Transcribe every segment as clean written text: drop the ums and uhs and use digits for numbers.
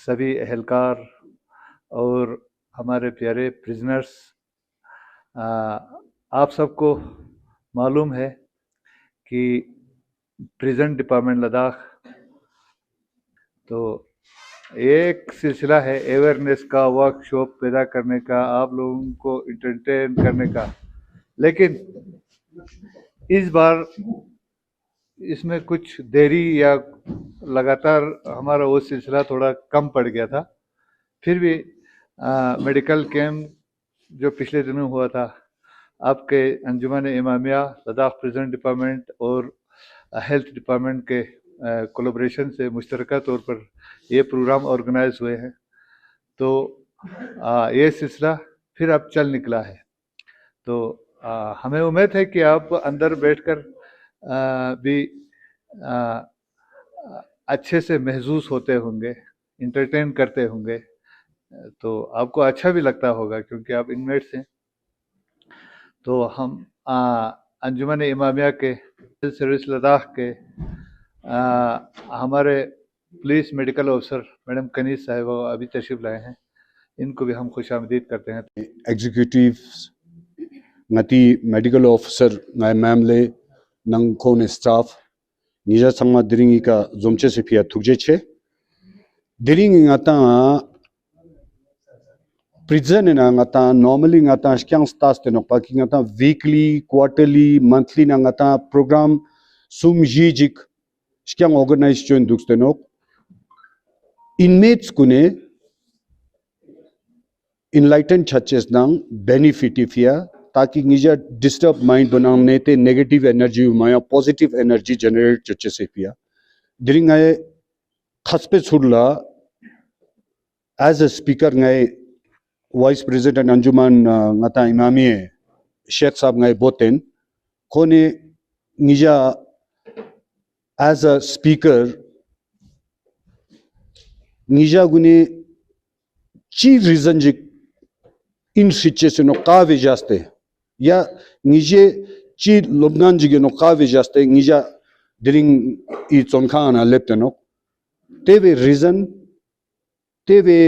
सभी अहलकार और हमारे प्यारे प्रिजनर्स, आप सबको मालूम है कि प्रिजन डिपार्टमेंट लद्दाख तो एक सिलसिला है अवेयरनेस का, वर्कशॉप पैदा करने का, आप लोगों को इंटरटेन करने का। लेकिन इस बार इसमें कुछ देरी या लगातार हमारा वो सिलसिला थोड़ा कम पड़ गया था। फिर भी मेडिकल कैंप जो पिछले दिनों हुआ था, आपके अंजुमन इमामिया लद्दाख प्रिजन डिपार्टमेंट और हेल्थ डिपार्टमेंट के कोलैबोरेशन से मुश्तरका तौर पर ये प्रोग्राम ऑर्गेनाइज हुए हैं। तो ये सिलसिला फिर अब चल निकला है। तो हमें उम्मीद है कि आप अंदर बैठकर भी अच्छे से महसूस होते होंगे, इंटरटेन करते होंगे, तो आपको अच्छा भी लगता होगा क्योंकि आप इनमेट्स हैं। तो हम अंजुमन इमामिया के सर्विस लद्दाख के हमारे पुलिस मेडिकल ऑफिसर मैडम कनीज साहब अभी तशरीफ लाए हैं, इनको भी हम खुशामदीद करते हैं। Executive ngati medical officer ngai mamle nang khone staff nija sangma diringi ka zomche se phia thukje che diringi ngata prison na ngata normally ngata skyang stas te nok paki ngata weekly quarterly monthly na ngata program sum jijik skyang organize join duks te nok inmates kune enlightened churches nang benefit ifia ताकि निजा disturb mind बनाने ते negative energy माया positive energy generate चचे से पिया दिरिंग आए खसपे छुड़ला as a speaker नए vice president अंजुमन ngata Emami Sheikh साहब नए बोतेन कोने निजा एज अ स्पीकर निजा गुने ची रीजन जिक इन सिचुएशन नो कावे जास्ते या निजे ची लोबनान जिगे नो कावे जास्ते निजा डिरिंग ई चोनखाना लेप्ते नो तेवे रीजन तेवे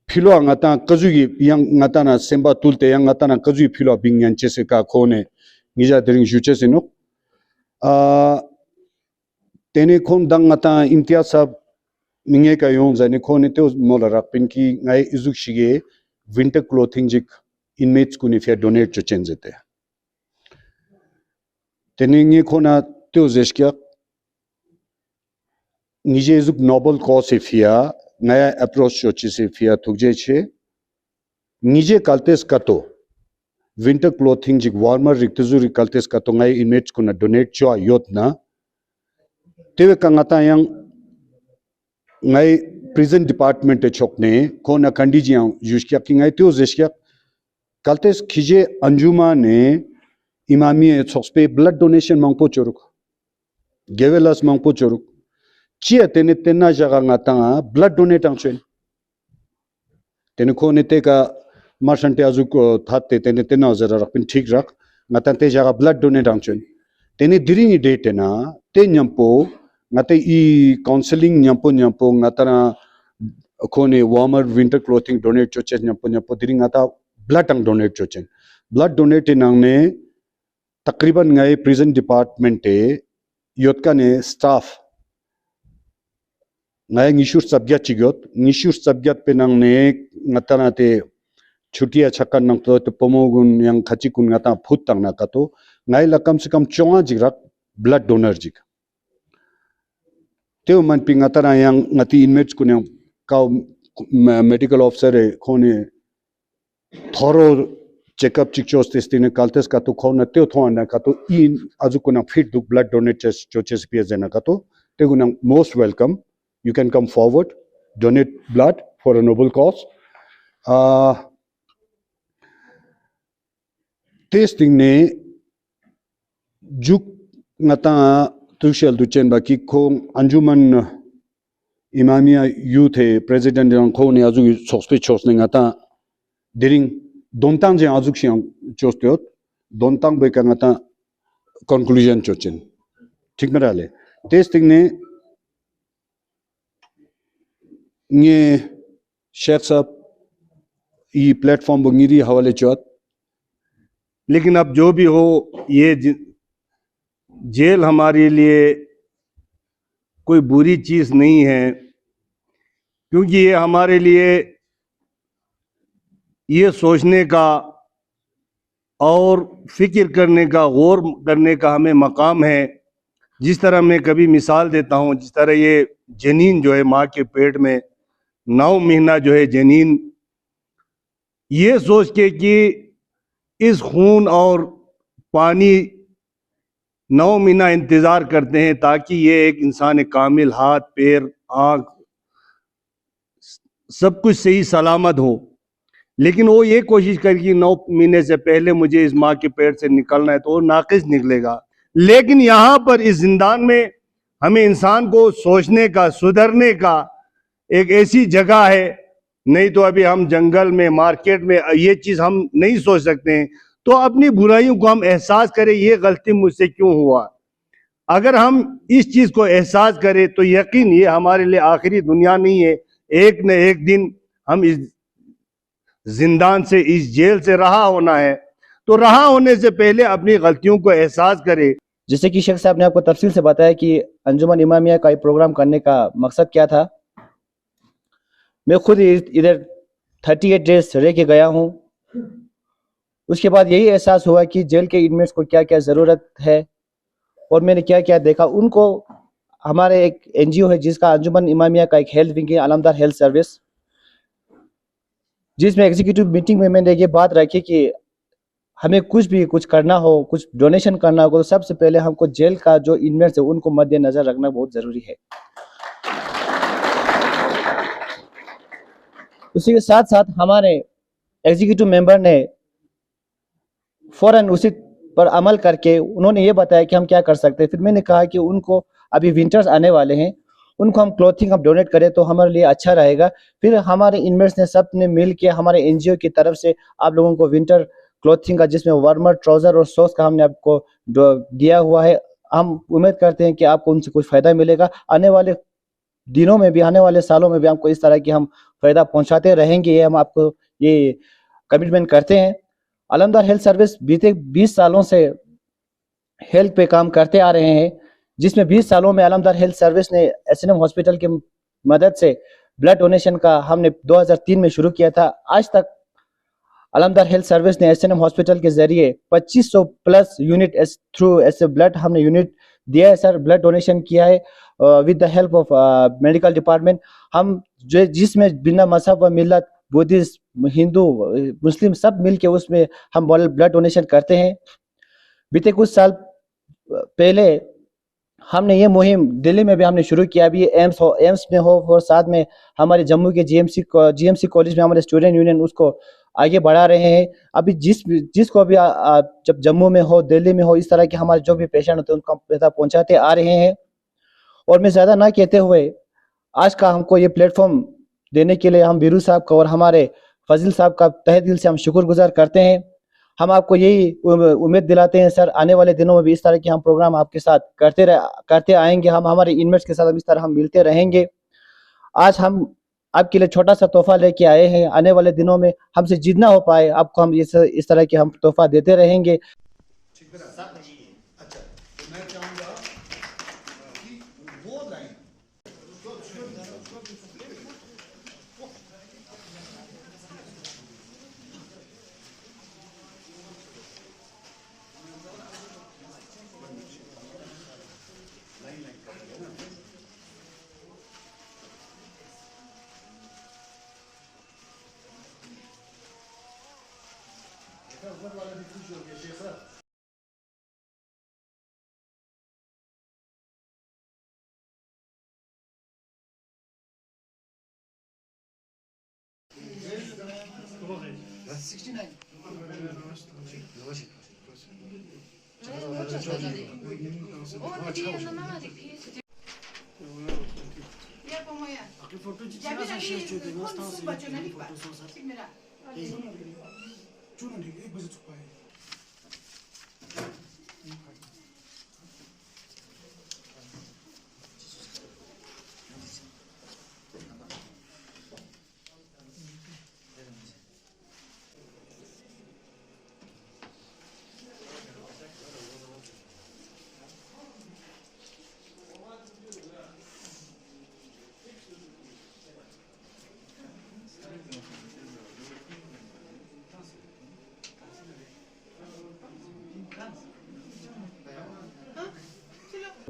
फिलो अंगाता कजुगी yang ngata na semba tulte yang ngata na kaju philo bingyan chese ka khone niza dering juche sino tene khon dang ngata imtiaz sab minge ka yong zane khone te mola rakpin ki ngai izuk shige winter clothing jik inmates kuni fia donate cho chenzete tene nge khona te zeshkya nije izuk noble cause fia naya approach cho chise fia thukje che nije kaltes kato winter clothing jik warmer riktuzuri kaltes kato ngai inmates kuna donate cho yot na tewe kangata yang ngai prison department chokne kona kandijiang yushkya ki ngai teo zeshkya kaltes khije anjuma ne imami chokspe blood donation mangpo choruk gevelas mangpo choruk chia tene tena jaga ngata blood donate angchen tene khone te ka marshante azuk thatte tene tena zara rakpin thik rak ngata te jaga blood donate angchen tene diringi date na te nyampo ngate I counseling nyampo ngatana khone warmer winter clothing donate choche nyampo diri ngata blood ang donate choche blood donate nangne takriban ngai prison department te yotka ne staff ngai ngishur subject chigot ngishur subject pe nangne ngatana te chutia chakan nang to pomogun yang khachi kun ngata phut tang na kato ngai la kam se kam chonga jigrak blood donor jik teo man pinga tara yang ngati inmates kunya ka medical officer khone thorough checkup chikchos testine kaltes ka to khona teo thona ka to in azukuna fit du blood donate choches piazena ka to teguna most welcome, you can come forward, donate blood for a noble cause. Testing ne juk ngata तुषल दुचेन बाकी खों अंजुमन Imamia youth है president yang khone azu sospe chosne ngata diring dontang je azuk siang chosteot dontang be ka ngata conclusion chochen ठीक मेराले testing ने ये शेख साहब ये platform बंगिरी हवाले चौथ। लेकिन अब जो भी हो, ये जेल हमारे लिए कोई बुरी चीज़ नहीं है, क्योंकि ये हमारे लिए ये सोचने का और फिक्र करने का, गौर करने का हमें मकाम है। जिस तरह मैं कभी मिसाल देता हूँ, जिस तरह ये जनीन जो है माँ के पेट में 9 महीना जो है जनीन, ये सोच के कि इस खून और पानी 9 महीना इंतज़ार करते हैं ताकि ये एक इंसान कामिल हाथ पैर आँख सब कुछ सही सलामत हो, लेकिन वो ये कोशिश करेगी 9 महीने से पहले मुझे इस माँ के पेट से निकलना है, तो वो नाकिस निकलेगा। लेकिन यहाँ पर इस जिंदान में हमें इंसान को सोचने का, सुधरने का एक ऐसी जगह है। नहीं तो अभी हम जंगल में, मार्केट में ये चीज़ हम नहीं सोच सकते हैं। तो अपनी बुराइयों को हम एहसास करें, ये गलती मुझसे क्यों हुआ। अगर हम इस चीज़ को एहसास करें तो यकीन ये हमारे लिए आखिरी दुनिया नहीं है। एक न एक दिन हम इस जिंदान से, इस जेल से रहा होना है। तो रहा होने से पहले अपनी गलतियों को एहसास करें। जैसे कि शेख साहब ने आपको तफसील से बताया कि अंजुमन इमामिया का प्रोग्राम करने का मकसद क्या था। मैं खुद इधर 38 डेज रह के गया हूँ। उसके बाद यही एहसास हुआ कि जेल के इनमेट्स को क्या क्या ज़रूरत है और मैंने क्या क्या देखा। उनको हमारे एक NGO है जिसका अंजुमन इमामिया का एक हेल्थ विंग है, अलमदार हेल्थ सर्विस, जिसमें एग्जीक्यूटिव मीटिंग में मैंने ये बात रखी कि हमें कुछ करना हो, कुछ डोनेशन करना हो, तो सबसे पहले हमको जेल का जो इनमेट्स है उनको मद्देनजर रखना बहुत ज़रूरी है। उसी के साथ साथ हमारे एग्जीक्यूटिव मेंबर ने फौरन उसी पर अमल करके उन्होंने ये बताया कि हम क्या कर सकते हैं। फिर मैंने कहा कि उनको अभी विंटर्स आने वाले हैं, उनको हम क्लॉथिंग हम डोनेट करें तो हमारे लिए अच्छा रहेगा। फिर हमारे इनमेट्स ने सब ने मिल के हमारे NGO की तरफ से आप लोगों को विंटर क्लॉथिंग का, जिसमें वार्मर, ट्राउजर और सॉक्स का हमने आपको दिया हुआ है। हम उम्मीद करते हैं कि आपको उनसे कुछ फ़ायदा मिलेगा। आने वाले दिनों में भी, आने वाले सालों में भी हमको इस तरह की हम फ़ायदा पहुंचाते रहेंगे, ये हम आपको ये कमिटमेंट करते हैं। अलमदार हेल्थ सर्विस बीते 20 सालों से हेल्थ पे काम करते आ रहे हैं, जिसमें 20 सालों में अलमदार हेल्थ सर्विस ने SNM हॉस्पिटल की मदद से ब्लड डोनेशन का हमने 2003 में शुरू किया था। आज तक अलमदार हेल्थ सर्विस ने SNM हॉस्पिटल के जरिए 2500 प्लस यूनिट थ्रू ऐसे ब्लड हमने यूनिट दिया है सर, ब्लड डोनेशन किया है with the help of medical department. हम जो जिसमें बिना मजहब व मिल्लत, बुद्धिस्ट, हिंदू, मुस्लिम सब मिलके उसमें हम ब्लड डोनेशन करते हैं। बीते कुछ साल पहले हमने ये मुहिम दिल्ली में भी हमने शुरू किया। अभी एम्स में हो और साथ में हमारे जम्मू के GMC कॉलेज में हमारे स्टूडेंट यूनियन उसको आगे बढ़ा रहे हैं। अभी जिसको भी जब जम्मू में हो, दिल्ली में हो, इस तरह के हमारे जो भी पेशेंट होते हैं उनको हम पहुंचाते आ रहे हैं। और मैं ज़्यादा ना कहते हुए आज का हमको ये प्लेटफॉर्म देने के लिए हम बीरू साहब का और हमारे फजील साहब का तहे दिल से हम शुक्रगुजार करते हैं। हम आपको यही उम्मीद दिलाते हैं सर, आने वाले दिनों में भी इस तरह के हम प्रोग्राम आपके साथ करते आएंगे। हम हमारे इनमेट्स के साथ हम इस तरह हम मिलते रहेंगे। आज हम आपके लिए छोटा सा तोहफा लेके आए हैं। आने वाले दिनों में हमसे जितना हो पाए आपको हम इस तरह के हम तोहफा देते रहेंगे।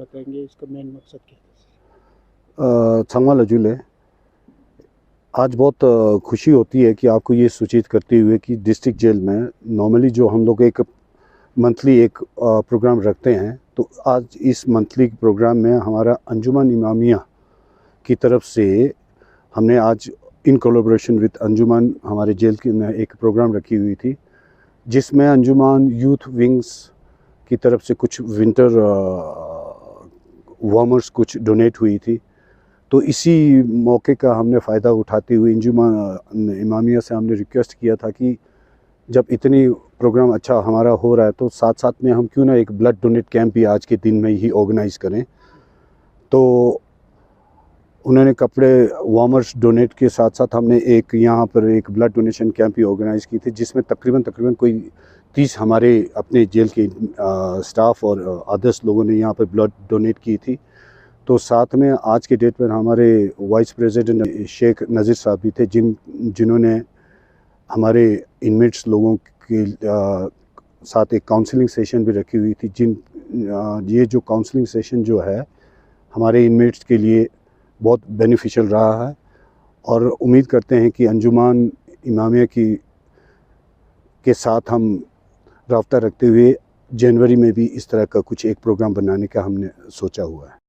बताएंगे इसका मेन मकसद क्या है? छंगवा लजुले आज बहुत खुशी होती है कि आपको ये सूचित करते हुए कि डिस्ट्रिक्ट जेल में नॉर्मली जो हम लोग एक मंथली एक प्रोग्राम रखते हैं, तो आज इस मंथली प्रोग्राम में हमारा अंजुमन इमामिया की तरफ से हमने आज इन कोलैबोरेशन विद अंजुमन हमारे जेल की में एक प्रोग्राम रखी हुई थी, जिसमें अंजुमन यूथ विंग्स की तरफ से कुछ विंटर वार्मर्स कुछ डोनेट हुई थी। तो इसी मौके का हमने फ़ायदा उठाते हुए अंजुमन इमामिया से हमने रिक्वेस्ट किया था कि जब इतनी प्रोग्राम अच्छा हमारा हो रहा है तो साथ साथ में हम क्यों ना एक ब्लड डोनेट कैंप भी आज के दिन में ही ऑर्गेनाइज़ करें। तो उन्होंने कपड़े वार्मर्स डोनेट के साथ साथ हमने एक यहाँ पर एक ब्लड डोनेशन कैंप भी ऑर्गेनाइज़ की थी, जिसमें तकरीबन कोई 30 हमारे अपने जेल के स्टाफ और अदर्स लोगों ने यहाँ पर ब्लड डोनेट की थी। तो साथ में आज के डेट पर हमारे वाइस प्रेसिडेंट शेख नज़ीर साहब भी थे, जिन्होंने हमारे इनमेट्स लोगों के साथ एक काउंसलिंग सेशन भी रखी हुई थी। ये जो काउंसलिंग सेशन जो है हमारे इनमेट्स के लिए बहुत बेनिफिशियल रहा है, और उम्मीद करते हैं कि अंजुमन इमामिया के साथ हम राब्ता रखते हुए जनवरी में भी इस तरह का कुछ एक प्रोग्राम बनाने का हमने सोचा हुआ है।